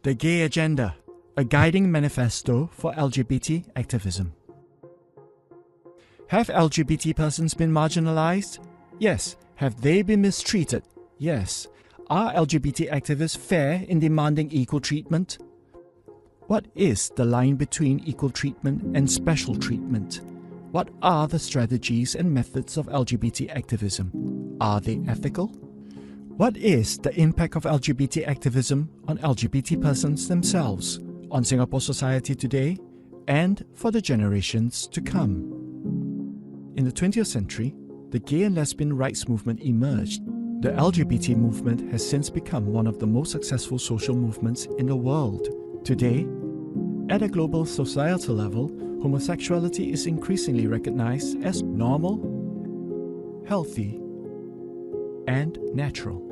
The Gay Agenda, a guiding manifesto for LGBT activism. Have LGBT persons been marginalized? Yes. Have they been mistreated? Yes. Are LGBT activists fair in demanding equal treatment? What is the line between equal treatment and special treatment? What are the strategies and methods of LGBT activism? Are they ethical? What is the impact of LGBT activism on LGBT persons themselves, on Singapore society today, and for the generations to come? In the 20th century, the gay and lesbian rights movement emerged. The LGBT movement has since become one of the most successful social movements in the world. Today, at a global societal level, homosexuality is increasingly recognized as normal, healthy, and natural.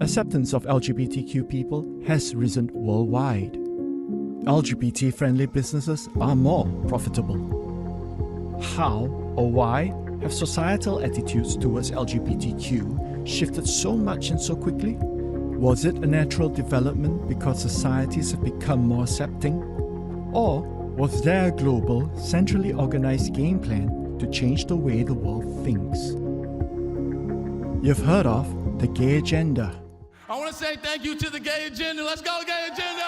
Acceptance of LGBTQ people has risen worldwide. LGBT-friendly businesses are more profitable. How or why have societal attitudes towards LGBTQ shifted so much and so quickly? Was it a natural development because societies have become more accepting? Or was there a global, centrally organized game plan to change the way the world thinks? You've heard of the Gay Agenda. I want to say thank you to the Gay Agenda. Let's go, Gay Agenda!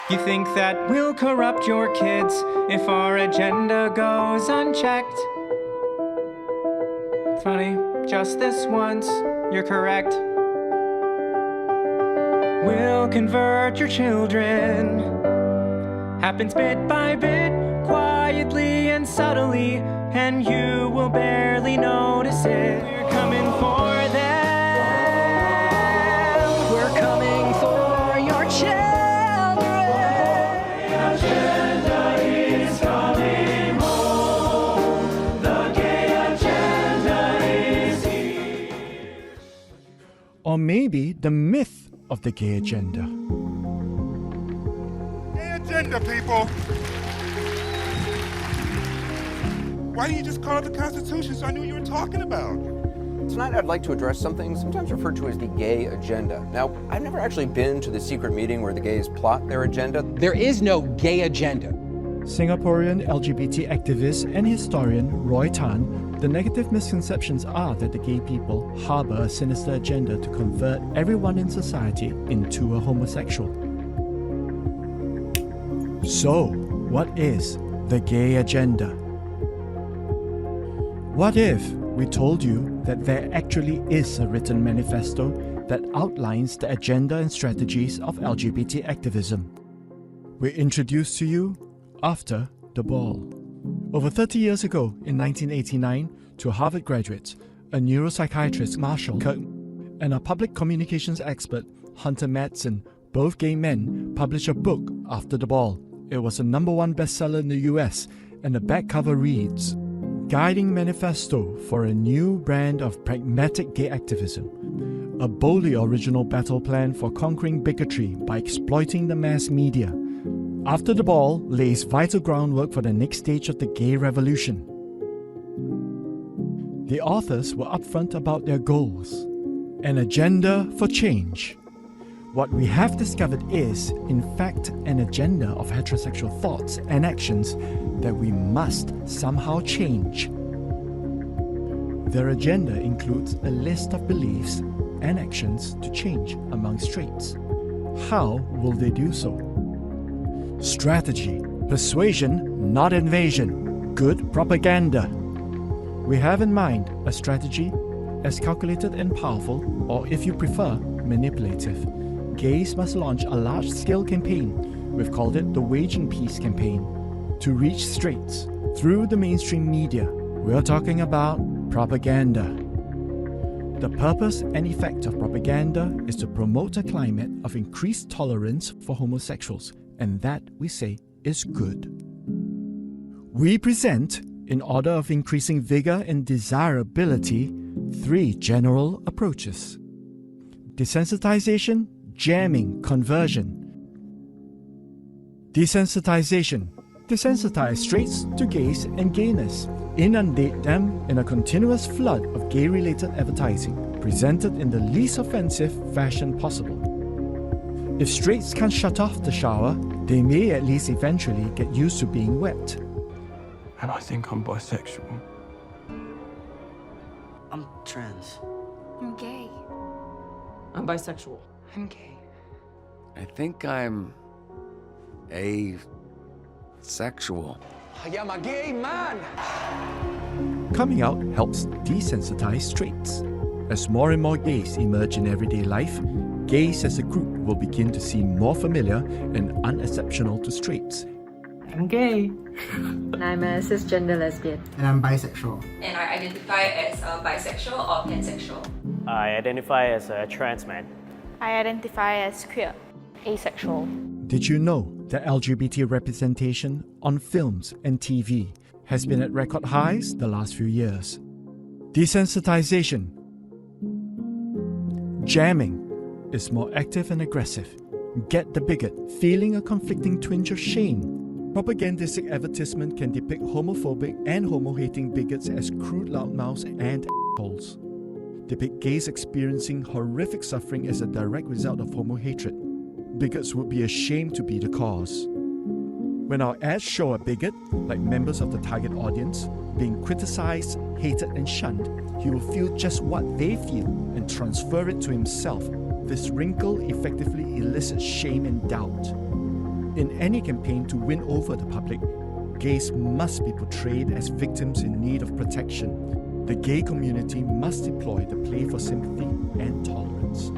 You think that we'll corrupt your kids if our agenda goes unchecked? Funny, just this once, you're correct. We'll convert your children. Happens bit by bit, quietly and subtly, and you will barely notice it. We're coming for them. We're coming for your children. The agenda is coming home. The gay agenda is here. Or maybe the myth of the Gay Agenda. Gay agenda, people! Why didn't you just call it the Constitution so I knew what you were talking about? Tonight I'd like to address something sometimes referred to as the gay agenda. Now, I've never actually been to the secret meeting where the gays plot their agenda. There is no gay agenda. Singaporean LGBT activist and historian Roy Tan, the negative misconceptions are that the gay people harbour a sinister agenda to convert everyone in society into a homosexual. So, what is the Gay Agenda? What if we told you that there actually is a written manifesto that outlines the agenda and strategies of LGBT activism? We introduce to you After the Ball. Over 30 years ago, in 1989, two Harvard graduates, a neuropsychiatrist, Marshall Kirk, and a public communications expert, Hunter Madsen, both gay men, published a book, After the Ball. It was a #1 bestseller in the US, and the back cover reads, Guiding Manifesto for a New Brand of Pragmatic Gay Activism, a boldly original battle plan for conquering bigotry by exploiting the mass media. After the Ball lays vital groundwork for the next stage of the gay revolution. The authors were upfront about their goals, an agenda for change. What we have discovered is, in fact, an agenda of heterosexual thoughts and actions that we must somehow change. Their agenda includes a list of beliefs and actions to change among straights. How will they do so? Strategy, persuasion, not invasion, good propaganda. We have in mind a strategy as calculated and powerful, or if you prefer, manipulative. Gays must launch a large-scale campaign, we've called it the Waging Peace campaign, to reach straights through the mainstream media. We're talking about propaganda. The purpose and effect of propaganda is to promote a climate of increased tolerance for homosexuals, and that, we say, is good. We present, in order of increasing vigor and desirability, 3 general approaches: desensitization, jamming, conversion. Desensitization. Desensitize straights to gays and gayness. Inundate them in a continuous flood of gay-related advertising, presented in the least offensive fashion possible. If straights can't shut off the shower, they may at least eventually get used to being wet. And I think I'm bisexual. I'm trans. I'm gay. I'm bisexual. I'm gay. I think I'm asexual. I am a gay man. Coming out helps desensitize straights. As more and more gays emerge in everyday life, gays as a group will begin to seem more familiar and unexceptional to straights. I'm gay. I'm a cisgender lesbian. And I'm bisexual. And I identify as a bisexual or pansexual. I identify as a trans man. I identify as queer. Asexual. Did you know that LGBT representation on films and TV has been at record highs the last few years? Desensitization. Jamming is more active and aggressive. Get the bigot, feeling a conflicting twinge of shame. Propagandistic advertisement can depict homophobic and homo-hating bigots as crude loudmouths and assholes. Depict gays experiencing horrific suffering as a direct result of homo-hatred. Bigots would be ashamed to be the cause. When our ads show a bigot, like members of the target audience, being criticized, hated and shunned, he will feel just what they feel and transfer it to himself. This wrinkle effectively elicits shame and doubt. In any campaign to win over the public, gays must be portrayed as victims in need of protection. The gay community must deploy the play for sympathy and tolerance.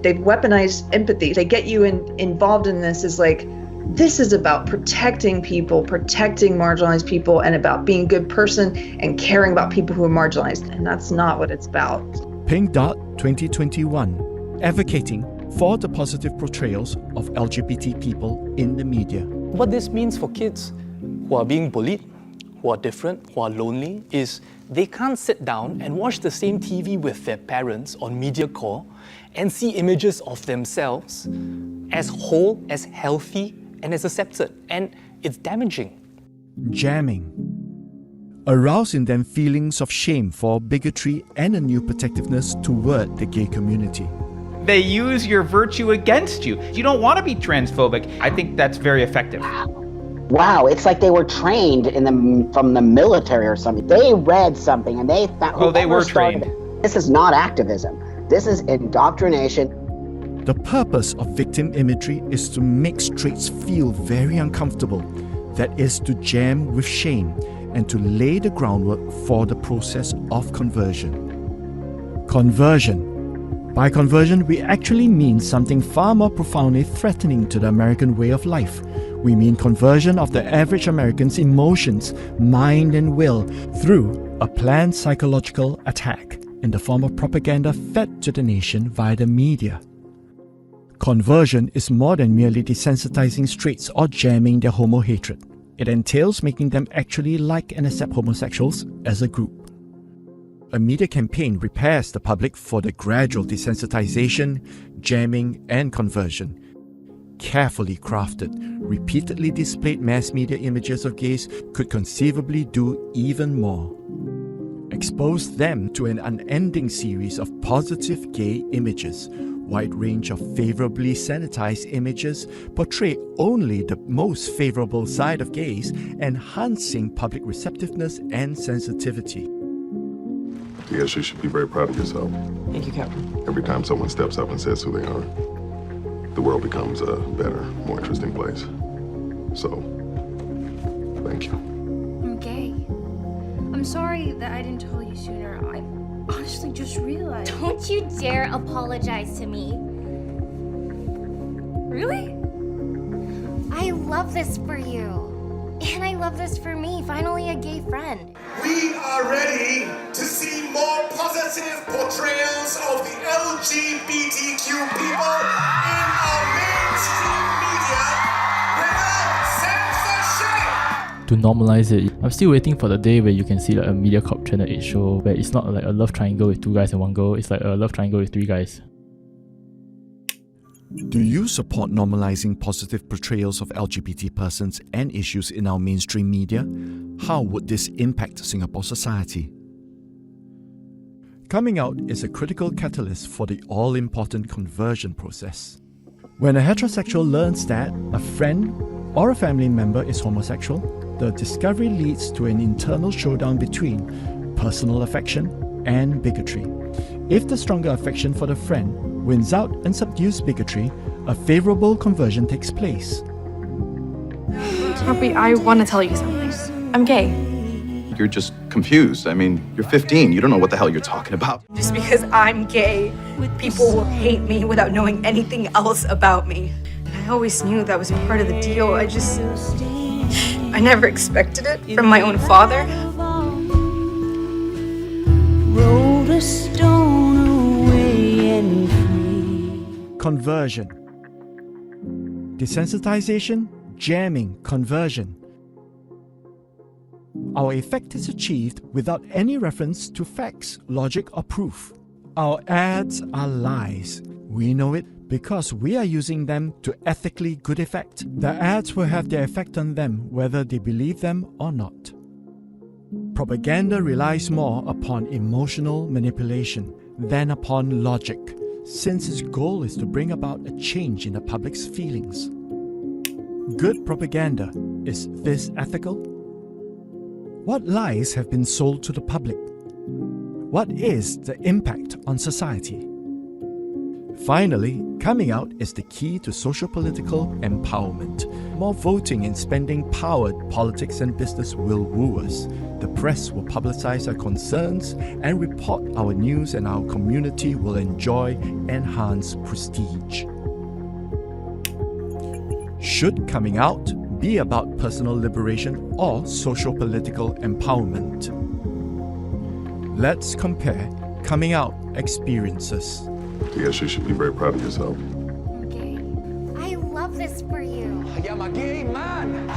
They've weaponized empathy. They get you involved in this as like, this is about protecting people, protecting marginalized people, and about being a good person and caring about people who are marginalized. And that's not what it's about. Pink Dot 2021, advocating for the positive portrayals of LGBT people in the media. What this means for kids who are being bullied, who are different, who are lonely, is they can't sit down and watch the same TV with their parents on media call and see images of themselves as whole, as healthy, and as accepted. And it's damaging. Jamming. Arouse in them feelings of shame for bigotry and a new protectiveness toward the gay community. They use your virtue against you. You don't want to be transphobic. I think that's very effective. Wow, it's like they were trained from the military or something. They read something and they found. Oh, they were trained. This is not activism. This is indoctrination. The purpose of victim imagery is to make straights feel very uncomfortable. That is to jam with shame and to lay the groundwork for the process of conversion. Conversion. By conversion, we actually mean something far more profoundly threatening to the American way of life. We mean conversion of the average American's emotions, mind and will through a planned psychological attack in the form of propaganda fed to the nation via the media. Conversion is more than merely desensitizing straights or jamming their homo-hatred. It entails making them actually like and accept homosexuals as a group. A media campaign prepares the public for the gradual desensitization, jamming, and conversion. Carefully crafted, repeatedly displayed mass media images of gays could conceivably do even more. Expose them to an unending series of positive gay images. Wide range of favorably sanitized images portray only the most favorable side of gays, enhancing public receptiveness and sensitivity. Yes, you should be very proud of yourself. Thank you, Captain. Every time someone steps up and says who they are, the world becomes a better, more interesting place. So, thank you. I'm gay. I'm sorry that I didn't tell you sooner. I honestly just realized. Don't you dare apologize to me. Really? I love this for you. And I love this for me, finally a gay friend. We are ready to see more positive portrayals of the LGBTQ people in our mainstream media without censorship. To normalize it, I'm still waiting for the day where you can see like a MediaCorp Channel 8 show where it's not like a love triangle with 2 guys and 1 girl, it's like a love triangle with 3 guys. Do you support normalizing positive portrayals of LGBT persons and issues in our mainstream media? How would this impact Singapore society? Coming out is a critical catalyst for the all-important conversion process. When a heterosexual learns that a friend or a family member is homosexual, the discovery leads to an internal showdown between personal affection and bigotry. If the stronger affection for the friend wins out and subdues bigotry, a favorable conversion takes place. Puppy, I want to tell you something. I'm gay. You're just confused. I mean, you're 15. You don't know what the hell you're talking about. Just because I'm gay, people will hate me without knowing anything else about me. And I always knew that was part of the deal. I never expected it from my own father. Rolled a stone away and free. Conversion. Desensitization, jamming, conversion. Our effect is achieved without any reference to facts, logic, or proof. Our ads are lies. We know it because we are using them to ethically good effect. The ads will have their effect on them whether they believe them or not. Propaganda relies more upon emotional manipulation than upon logic, since its goal is to bring about a change in the public's feelings. Good propaganda, is this ethical? What lies have been sold to the public? What is the impact on society? Finally, coming out is the key to socio-political empowerment. More voting and spending-powered politics and business will woo us. The press will publicize our concerns and report our news, and our community will enjoy enhanced prestige. Should coming out be about personal liberation or socio-political empowerment? Let's compare coming out experiences. Yes, you should be very proud of yourself. Okay. I love this for you. I'm a gay man.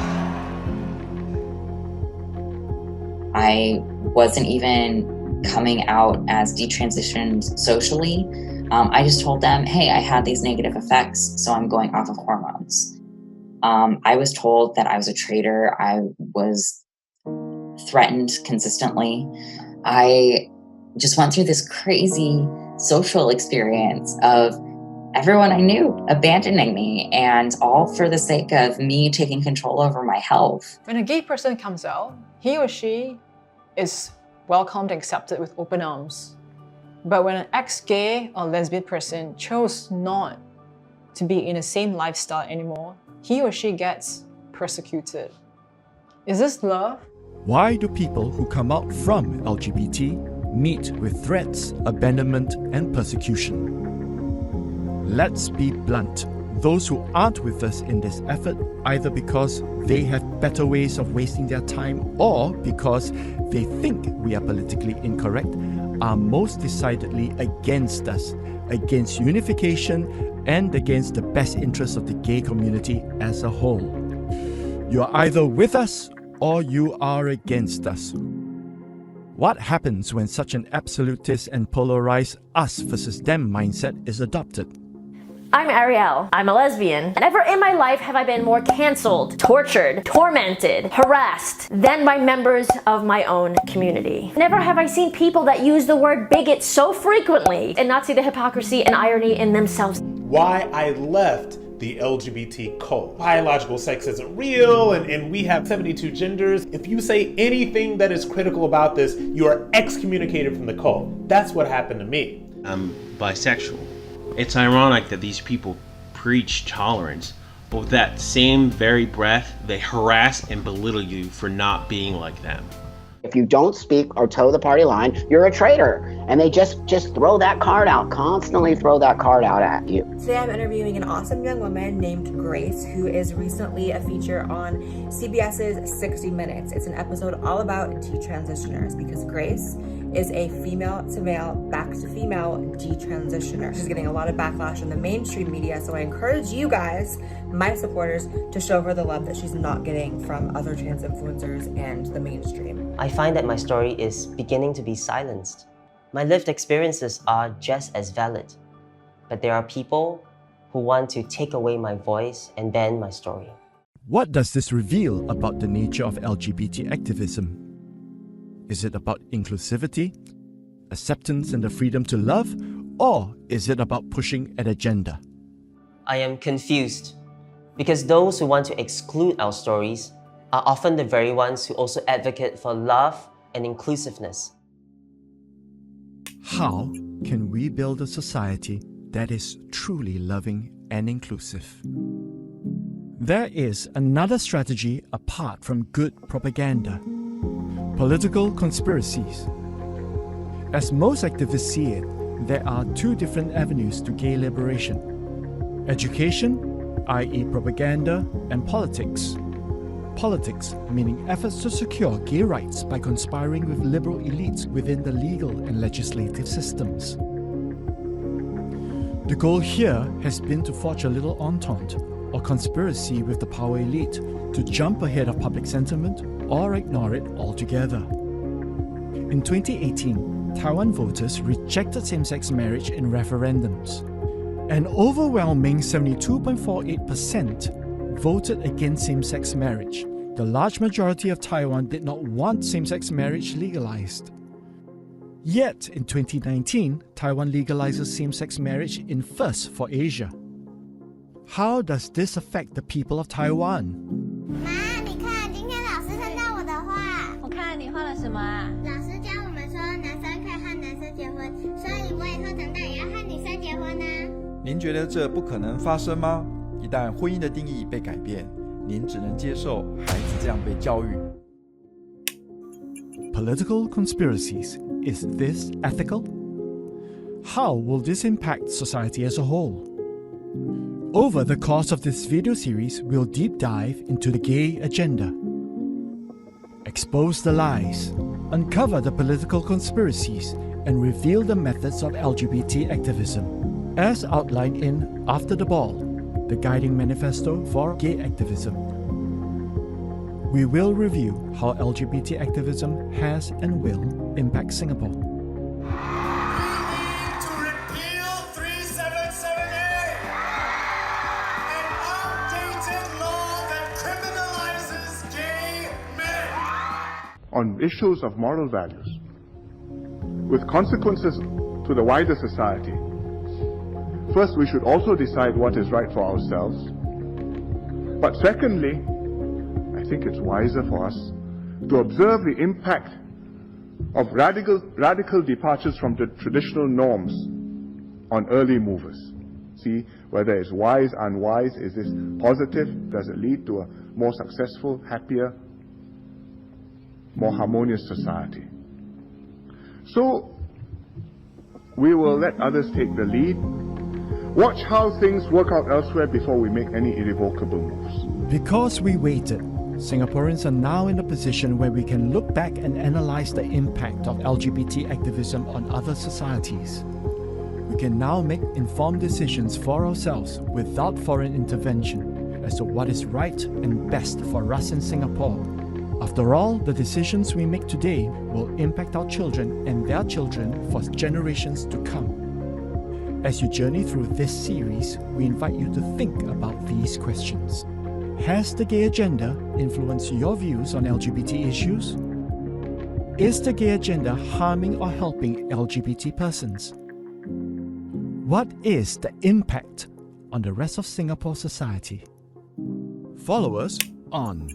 I wasn't even coming out as detransitioned socially. I just told them, hey, I had these negative effects, so I'm going off of hormones. I was told that I was a traitor. I was threatened consistently. I just went through this crazy social experience of everyone I knew abandoning me, and all for the sake of me taking control over my health. When a gay person comes out, he or she is welcomed and accepted with open arms. But when an ex-gay or lesbian person chose not to be in the same lifestyle anymore, he or she gets persecuted. Is this love? Why do people who come out from LGBT meet with threats, abandonment, and persecution? Let's be blunt. Those who aren't with us in this effort, either because they have better ways of wasting their time or because they think we are politically incorrect, are most decidedly against us, against unification, and against the best interests of the gay community as a whole. You are either with us or you are against us. What happens when such an absolutist and polarized us versus them mindset is adopted? I'm Ariel. I'm a lesbian. Never in my life have I been more canceled, tortured, tormented, harassed than by members of my own community. Never have I seen people that use the word bigot so frequently and not see the hypocrisy and irony in themselves. Why I left the LGBT cult. Biological sex isn't real, and we have 72 genders. If you say anything that is critical about this, you are excommunicated from the cult. That's what happened to me. I'm bisexual. It's ironic that these people preach tolerance, but with that same very breath, they harass and belittle you for not being like them. If you don't speak or toe the party line, you're a traitor. And they just throw that card out, constantly throw that card out at you. Today I'm interviewing an awesome young woman named Grace, who is recently a feature on CBS's 60 Minutes. It's an episode all about detransitioners, because Grace is a female to male, back to female detransitioner. She's getting a lot of backlash in the mainstream media, so I encourage you guys, my supporters, to show her the love that she's not getting from other trans influencers and the mainstream. I find that my story is beginning to be silenced. My lived experiences are just as valid, but there are people who want to take away my voice and ban my story. What does this reveal about the nature of LGBT activism? Is it about inclusivity, acceptance, and the freedom to love? Or is it about pushing an agenda? I am confused because those who want to exclude our stories are often the very ones who also advocate for love and inclusiveness. How can we build a society that is truly loving and inclusive? There is another strategy apart from good propaganda: political conspiracies. As most activists see it, there are two different avenues to gay liberation: education, i.e. propaganda, and politics. Politics meaning efforts to secure gay rights by conspiring with liberal elites within the legal and legislative systems. The goal here has been to forge a little entente or conspiracy with the power elite to jump ahead of public sentiment or ignore it altogether. In 2018, Taiwan voters rejected same-sex marriage in referendums. An overwhelming 72.48% voted against same-sex marriage. The large majority of Taiwan did not want same-sex marriage legalized. Yet, in 2019, Taiwan legalizes same-sex marriage in first for Asia. How does this affect the people of Taiwan? 妈，你看，今天老师看到我的画。我看你画了什么啊？老师教我们说，男生可以和男生结婚，所以我以后长大也要和女生结婚呢。您觉得这不可能发生吗？一旦婚姻的定义被改变，您只能接受孩子这样被教育。Political conspiracies. Is this ethical? How will this impact society as a whole? Over the course of this video series, we'll deep dive into the gay agenda, expose the lies, uncover the political conspiracies, and reveal the methods of LGBT activism, as outlined in After the Ball, the guiding manifesto for gay activism. We will review how LGBT activism has and will impact Singapore. On issues of moral values, with consequences to the wider society. First, we should also decide what is right for ourselves. But secondly, I think it's wiser for us to observe the impact of radical departures from the traditional norms on early movers. See whether it's wise, unwise, is this positive? Does it lead to a more successful, happier, more harmonious society? So we will let others take the lead. Watch how things work out elsewhere before we make any irrevocable moves. Because we waited, Singaporeans are now in a position where we can look back and analyze the impact of LGBT activism on other societies. We can now make informed decisions for ourselves without foreign intervention as to what is right and best for us in Singapore. After all, the decisions we make today will impact our children and their children for generations to come. As you journey through this series, we invite you to think about these questions. Has the gay agenda influenced your views on LGBT issues? Is the gay agenda harming or helping LGBT persons? What is the impact on the rest of Singapore society? Follow us on